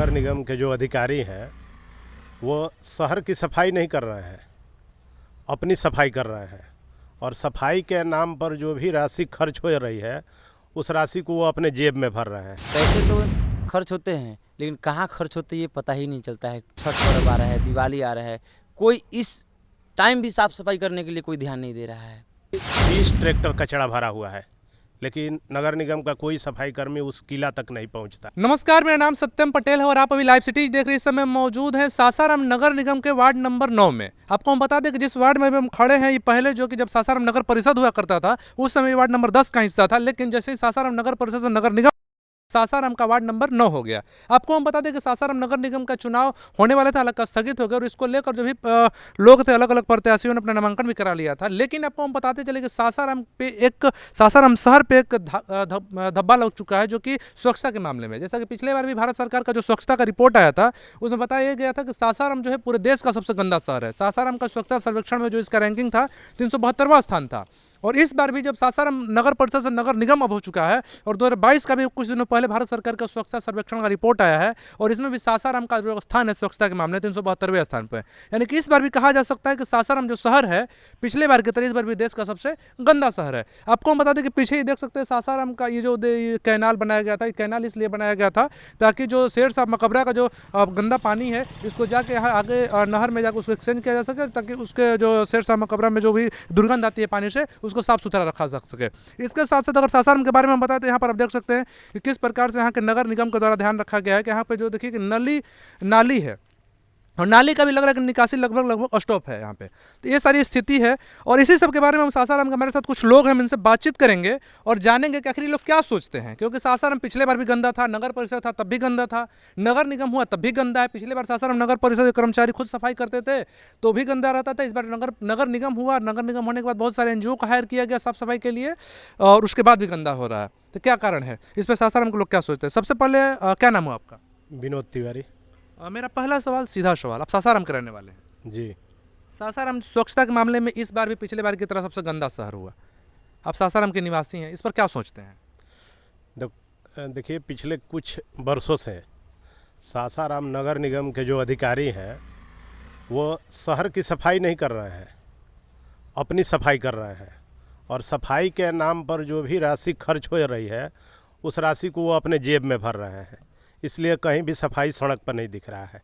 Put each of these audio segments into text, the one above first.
नगर निगम के जो अधिकारी हैं वो शहर की सफाई नहीं कर रहे हैं, अपनी सफाई कर रहे हैं। और सफाई के नाम पर जो भी राशि खर्च हो रही है उस राशि को वो अपने जेब में भर रहे हैं। पैसे तो खर्च होते हैं लेकिन कहाँ खर्च होते ये पता ही नहीं चलता है। छठ पर्व आ रहा है, दिवाली आ रहा है, कोई इस टाइम भी साफ सफाई करने के लिए कोई ध्यान नहीं दे रहा है। 20 ट्रैक्टर कचरा भरा हुआ है लेकिन नगर निगम का कोई सफाई कर्मी उस किला तक नहीं पहुंचता। नमस्कार, मेरा नाम सत्यम पटेल है और आप अभी लाइव सिटी देख रहे हैं। इस समय मौजूद है सासाराम नगर निगम के वार्ड नंबर 9 में। आपको हम बता दें कि जिस वार्ड में हम खड़े हैं ये पहले जो कि जब सासाराम नगर परिषद हुआ करता था उस समय वार्ड नंबर 10 का हिस्सा था, लेकिन जैसे ही सासाराम नगर परिषद से नगर निगम सासाराम का वार्ड नंबर 9 हो गया। आपको हम बता दें कि सासाराम नगर निगम का चुनाव होने वाला था, हालांकि स्थगित हो गया और इसको लेकर जो भी लोग थे अलग अलग प्रत्याशियों ने अपना नामांकन भी करा लिया था। लेकिन आपको हम बताते चले कि सासाराम शहर पे एक धब्बा लग चुका है जो कि स्वच्छता के मामले में। जैसा कि पिछले बार भी भारत सरकार का जो स्वच्छता का रिपोर्ट आया था उसमें बताया गया था कि सासाराम जो है पूरे देश का सबसे गंदा शहर है। सासाराम का स्वच्छता सर्वेक्षण में जो इसका रैंकिंग था 372वां स्थान था। और इस बार भी जब सासाराम नगर परिषद से नगर निगम अब हो चुका है और 2022 का भी कुछ दिनों पहले भारत सरकार का स्वच्छता सर्वेक्षण का रिपोर्ट आया है और इसमें भी सासाराम का जो स्थान है स्वच्छता के मामले 372वें स्थान पर। यानी कि इस बार भी कहा जा सकता है कि सासाराम जो शहर है पिछले बार की तरह इस बार भी देश का सबसे गंदा शहर है। आपको हम बता दें कि पीछे ही देख सकते हैं सासाराम का ये जो कैनाल बनाया गया था। ये कैनाल इसलिए बनाया गया था ताकि जो शेर साहब मकबरा का जो गंदा पानी है इसको जाके यहाँ आगे नहर में जाकर उसको एक्सचेंज किया जा सके, ताकि उसके जो शेर साहब मकबरा में जो भी दुर्गंध आती है पानी से उसको साफ सुथरा रखा जा सके। इसके साथ साथ अगर सासाराम के बारे में हम बताएं तो यहाँ पर आप देख सकते हैं कि किस प्रकार से यहाँ के नगर निगम के द्वारा ध्यान रखा गया है कि यहाँ पे जो देखिए कि नाली है और नाली का भी लग रहा है कि निकासी लगभग स्टॉप है यहाँ पे। तो ये सारी स्थिति है और इसी सब के बारे में हम सासाराम के हमारे साथ कुछ लोग हैं, हम इनसे बातचीत करेंगे और जानेंगे कि आखिर लोग क्या सोचते हैं। क्योंकि सासाराम पिछले बार भी गंदा था, नगर परिषद था तब भी गंदा था, नगर निगम हुआ तब भी गंदा है। पिछले बार सासाराम नगर परिषद के कर्मचारी खुद सफाई करते थे तो भी गंदा रहता था। इस बार नगर निगम हुआ, नगर निगम होने के बाद बहुत सारे NGO को हायर किया गया साफ सफाई के लिए और उसके बाद भी गंदा हो रहा है। तो क्या कारण है, इस पर सासाराम के लोग क्या सोचते हैं? सबसे पहले क्या नाम हुआ आपका? विनोद तिवारी। मेरा पहला सवाल सीधा सवाल, आप सासाराम के रहने वाले हैं जी। सासाराम स्वच्छता के मामले में इस बार भी पिछले बार की तरह सबसे गंदा शहर हुआ। आप सासाराम के निवासी हैं, इस पर क्या सोचते हैं? देखिए, पिछले कुछ वर्षों से सासाराम नगर निगम के जो अधिकारी हैं वो शहर की सफाई नहीं कर रहे हैं, अपनी सफाई कर रहे हैं। और सफाई के नाम पर जो भी राशि खर्च हो रही है उस राशि को वो अपने जेब में भर रहे हैं, इसलिए कहीं भी सफाई सड़क पर नहीं दिख रहा है।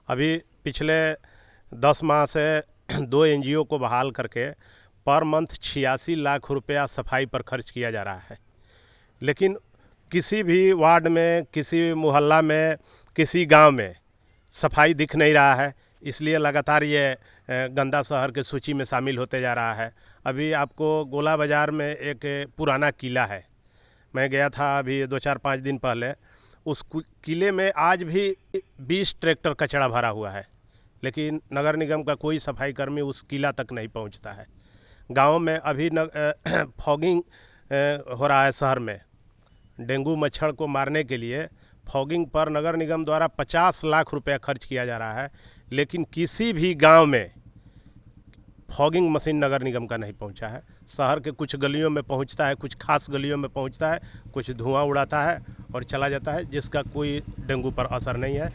अभी पिछले 10 माह से 2 NGO को बहाल करके पर मंथ 86 लाख रुपया सफाई पर खर्च किया जा रहा है, लेकिन किसी भी वार्ड में, किसी मोहल्ला में, किसी गांव में सफाई दिख नहीं रहा है। इसलिए लगातार ये गंदा शहर के सूची में शामिल होते जा रहा है। अभी आपको गोला बाज़ार में एक पुराना किला है, मैं गया था अभी 2-4-5 दिन पहले। उस किले में आज भी 20 ट्रैक्टर कचरा भरा हुआ है, लेकिन नगर निगम का कोई सफाई कर्मी उस किला तक नहीं पहुंचता है। गांव में अभी फॉगिंग हो रहा है शहर में। डेंगू मच्छर को मारने के लिए फॉगिंग पर नगर निगम द्वारा 50 लाख रुपया खर्च किया जा रहा है, लेकिन किसी भी गांव में फॉगिंग मशीन नगर निगम का नहीं पहुंचा है। शहर के कुछ गलियों में पहुंचता है, कुछ खास गलियों में पहुंचता है, कुछ धुआं उड़ाता है और चला जाता है, जिसका कोई डेंगू पर असर नहीं है।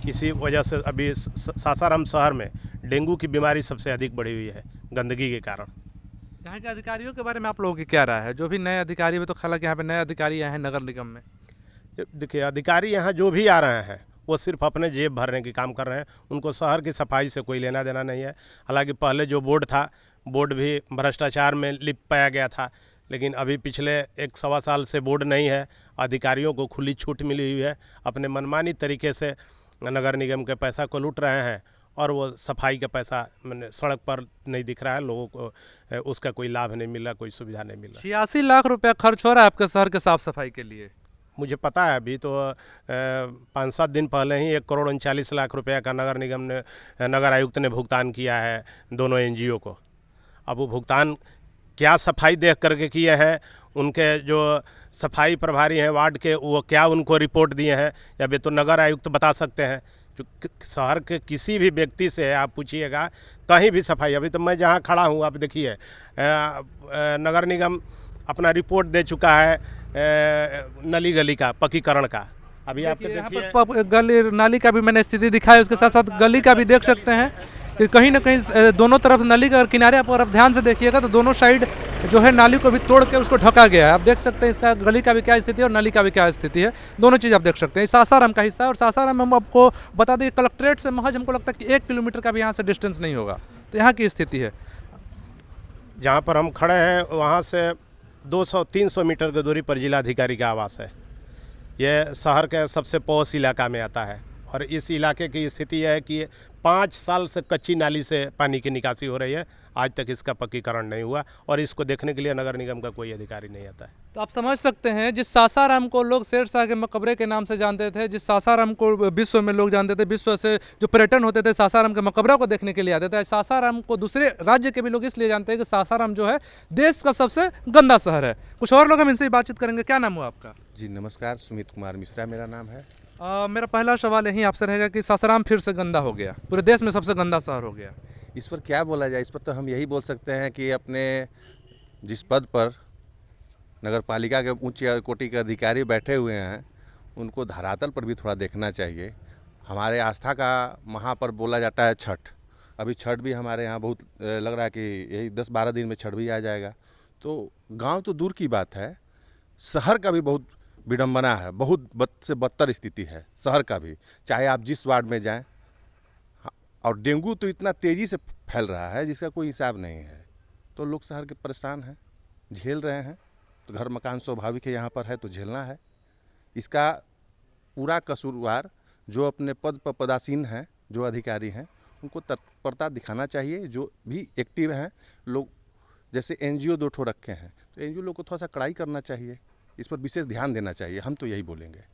इसी वजह से अभी सासाराम शहर में डेंगू की बीमारी सबसे अधिक बढ़ी हुई है गंदगी के कारण। यहाँ के अधिकारियों के बारे में आप लोगों की क्या राय है? जो भी नए अधिकारी भी, तो हालांकि यहाँ पे नए अधिकारी आए हैं नगर निगम में। देखिए, अधिकारी यहाँ जो भी आ रहे हैं वो सिर्फ अपने जेब भरने की काम कर रहे हैं, उनको शहर की सफाई से कोई लेना देना नहीं है। हालांकि पहले जो बोर्ड था, बोर्ड भी भ्रष्टाचार में लिप्त पाया गया था, लेकिन अभी पिछले 1-1.25 साल से बोर्ड नहीं है। अधिकारियों को खुली छूट मिली हुई है, अपने मनमानी तरीके से नगर निगम के पैसा को लूट रहे हैं और वो सफाई का पैसा मैंने सड़क पर नहीं दिख रहा है, लोगों को उसका कोई लाभ नहीं मिल रहा, कोई सुविधा नहीं मिल रहा। 86 लाख रुपया खर्च हो रहा है आपके शहर के साफ सफाई के लिए? मुझे पता है, अभी तो 5-7 दिन पहले ही 1,39,00,000 रुपया का नगर निगम ने, नगर आयुक्त ने भुगतान किया है दोनों NGO को। अब वो भुगतान क्या सफाई देख करके किए हैं, उनके जो सफाई प्रभारी हैं वार्ड के, वो क्या उनको रिपोर्ट दिए हैं, या वे तो नगर आयुक्त बता सकते हैं। जो शहर के किसी भी व्यक्ति से आप पूछिएगा, कहीं भी सफाई, अभी तो मैं जहाँ खड़ा हूँ आप देखिए, नगर निगम अपना रिपोर्ट दे चुका है नली गली का पक्कीकरण का, अभी आपके यहाँ देखिए पर गली नाली का भी मैंने स्थिति दिखाई, उसके साथ साथ गली का भी देख सकते हैं कि कहीं ना कहीं दोनों तरफ नाली का किनारे पर आप ध्यान से देखिएगा तो दोनों साइड जो है नाली को भी तोड़ के उसको ढका गया है। आप देख सकते हैं इसका गली का भी क्या स्थिति है और नाली का भी क्या स्थिति है, दोनों चीज़ आप देख सकते हैं। सासाराम का हिस्सा है और सासाराम हम आपको बता दें कलेक्ट्रेट से महज हमको लगता है कि 1 किलोमीटर का भी यहाँ से डिस्टेंस नहीं होगा। तो यहाँ की स्थिति है, जहाँ पर हम खड़े हैं वहाँ से 200-300 मीटर की दूरी पर जिलाधिकारी का आवास है। यह शहर के सबसे पॉश इलाका में आता है और इस इलाके की स्थिति यह है कि 5 साल से कच्ची नाली से पानी की निकासी हो रही है, आज तक इसका पक्कीकरण नहीं हुआ और इसको देखने के लिए नगर निगम का कोई अधिकारी नहीं आता है। तो आप समझ सकते हैं जिस सासाराम को लोग शेरशाह के मकबरे के नाम से जानते थे, जिस सासाराम को विश्व में लोग जानते थे, विश्व से जो पर्यटन होते थे सासाराम के मकबरा को देखने के लिए आते थे, सासाराम को दूसरे राज्य के भी लोग इसलिए जानते हैं कि सासाराम जो है देश का सबसे गंदा शहर है। कुछ और लोग हम इनसे ही बातचीत करेंगे। क्या नाम हुआ आपका? जी नमस्कार, सुमित कुमार मिश्रा मेरा नाम है। मेरा पहला सवाल यही आपसे रहेगा कि सासाराम फिर से गंदा हो गया, पूरे देश में सबसे गंदा शहर हो गया। इस पर क्या बोला जाए, इस पर तो हम यही बोल सकते हैं कि अपने जिस पद पर नगर पालिका के उच्च कोटि के अधिकारी बैठे हुए हैं उनको धरातल पर भी थोड़ा देखना चाहिए। हमारे आस्था का महापर्व बोला जाता है छठ, अभी छठ भी हमारे यहाँ बहुत लग रहा है कि यही 10-12 दिन में छठ भी आ जाएगा। तो गांव तो दूर की बात है, शहर का भी बहुत विडंबना है, बहुत बद से बदतर स्थिति है शहर का भी, चाहे आप जिस वार्ड में जाएं। और डेंगू तो इतना तेज़ी से फैल रहा है जिसका कोई हिसाब नहीं है। तो लोग शहर के परेशान हैं, झेल रहे हैं। तो घर मकान स्वाभाविक है, यहाँ पर है तो झेलना है। इसका पूरा कसूरवार जो अपने पद पर पदासीन हैं, जो अधिकारी हैं, उनको तत्परता दिखाना चाहिए। जो भी एक्टिव हैं लोग, जैसे NGO 2 ठो रखे हैं तो NGO लोग को थोड़ा सा कड़ाई करना चाहिए, इस पर विशेष ध्यान देना चाहिए। हम तो यही बोलेंगे,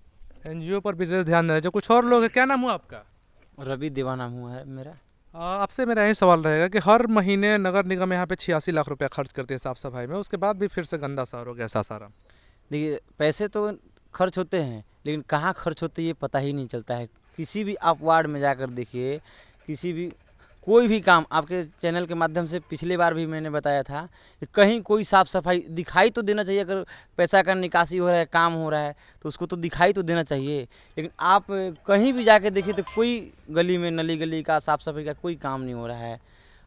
NGO पर विशेष ध्यान देना चाहिए। कुछ और लोग हैं। क्या नाम हुआ आपका? रवि देवा नाम हुआ है मेरा। आपसे मेरा यही सवाल रहेगा कि हर महीने नगर निगम यहाँ पे 86 लाख रुपया खर्च करती है साफ सफाई में, उसके बाद भी फिर से गंदा शहर हो गया सासाराम। देखिए, पैसे तो खर्च होते हैं लेकिन कहाँ खर्च होते ये पता ही नहीं चलता है। किसी भी आप वार्ड में जाकर देखिए, किसी भी कोई भी काम, आपके चैनल के माध्यम से पिछले बार भी मैंने बताया था कि कहीं कोई साफ़ सफाई दिखाई तो देना चाहिए। अगर पैसा का निकासी हो रहा है, काम हो रहा है तो उसको तो दिखाई तो देना चाहिए। लेकिन आप कहीं भी जाके देखिए तो कोई गली में नली गली का साफ़ सफाई का कोई काम नहीं हो रहा है।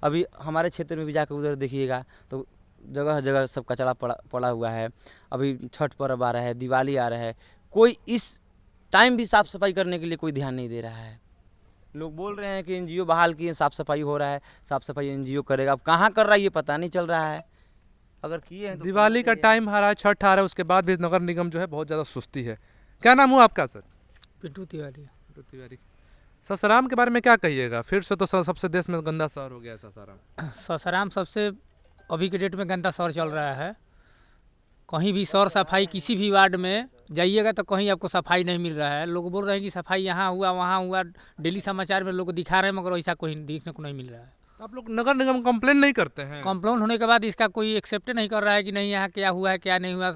अभी हमारे क्षेत्र में भी जाकर उधर देखिएगा तो जगह जगह सब कचरा पड़ा हुआ है। अभी छठ पर्व आ रहा है, दिवाली आ रहा है, कोई इस टाइम भी साफ़ सफाई करने के लिए कोई ध्यान नहीं दे रहा है। लोग बोल रहे हैं कि NGO बहाल किए, साफ़ सफाई हो रहा है, साफ़ सफाई NGO करेगा। अब कहाँ कर रहा है ये पता नहीं चल रहा है। अगर किए हैं तो दिवाली का टाइम आ रहा है, छठ आ रहा है, उसके बाद भी नगर निगम जो है बहुत ज़्यादा सुस्ती है। क्या नाम हुआ आपका सर? पिंटू तिवारी। पिंटू तिवारी। सासाराम के बारे में क्या कहिएगा? फिर से तो सबसे देश में गंदा शहर हो गया सासाराम। सासाराम सबसे अभी के डेट में गंदा शहर चल रहा है। कहीं भी सौर सफाई, किसी भी वार्ड में जाइएगा तो कहीं आपको सफाई नहीं मिल रहा है। लोग बोल रहे हैं कि सफाई यहाँ हुआ वहाँ हुआ, डेली समाचार में लोग दिखा रहे हैं, मगर ऐसा कोई देखने को नहीं मिल रहा है। आप लोग नगर निगम कंप्लेन नहीं करते हैं? कंप्लेंट होने के बाद इसका कोई एक्सेप्ट नहीं कर रहा है कि नहीं यहाँ क्या हुआ है क्या नहीं हुआ।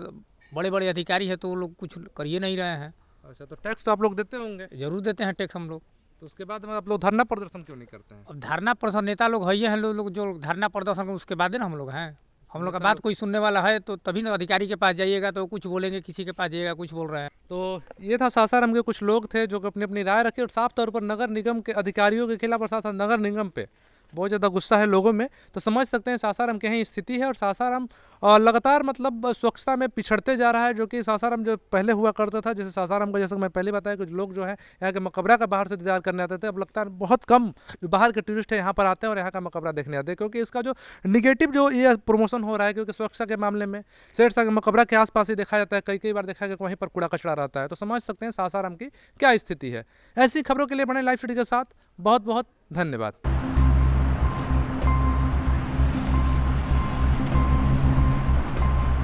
बड़े बड़े अधिकारी है तो वो लोग कुछ कर ही नहीं रहे हैं। अच्छा, तो टैक्स तो आप लोग देते होंगे? जरूर देते हैं टैक्स हम लोग। तो उसके बाद में आप लोग धरना प्रदर्शन क्यों नहीं करते हैं? अब धरना प्रदर्शन नेता लोग है हैं, लोग जो धरना प्रदर्शन उसके बाद ना हम लोग हैं। हम लोग का बात कोई सुनने वाला है तो तभी ना अधिकारी के पास जाइएगा तो कुछ बोलेंगे, किसी के पास जाइएगा कुछ बोल रहे हैं। तो ये था सासाराम के कुछ लोग थे जो अपनी अपनी राय रखे और साफ तौर पर नगर निगम के अधिकारियों के खिलाफ और साथ साथ नगर निगम पे बहुत ज़्यादा गुस्सा है लोगों में। तो समझ सकते हैं सासाराम की यही स्थिति है और सासाराम लगातार मतलब स्वच्छता में पिछड़ते जा रहा है। जो कि सासाराम जो पहले हुआ करता था, जैसे सासाराम का, जैसे मैं पहले बताया, कुछ लोग जो है यहाँ के मकबरा का बाहर से दीदार करने आते थे, अब लगता है बहुत कम जो बाहर के टूरिस्ट है यहाँ पर आते हैं और यहाँ का मकबरा देखने आते हैं, क्योंकि इसका जो निगेटिव जो ये प्रमोशन हो रहा है। क्योंकि स्वच्छता के मामले में शेरशाह के मकबरा के आसपास ही देखा जाता है, कई बार देखा गया वहीं पर कूड़ा कचरा रहता है। तो समझ सकते हैं सासाराम की क्या स्थिति है। ऐसी खबरों के लिए बने लाइव स्टडी के साथ बहुत बहुत धन्यवाद।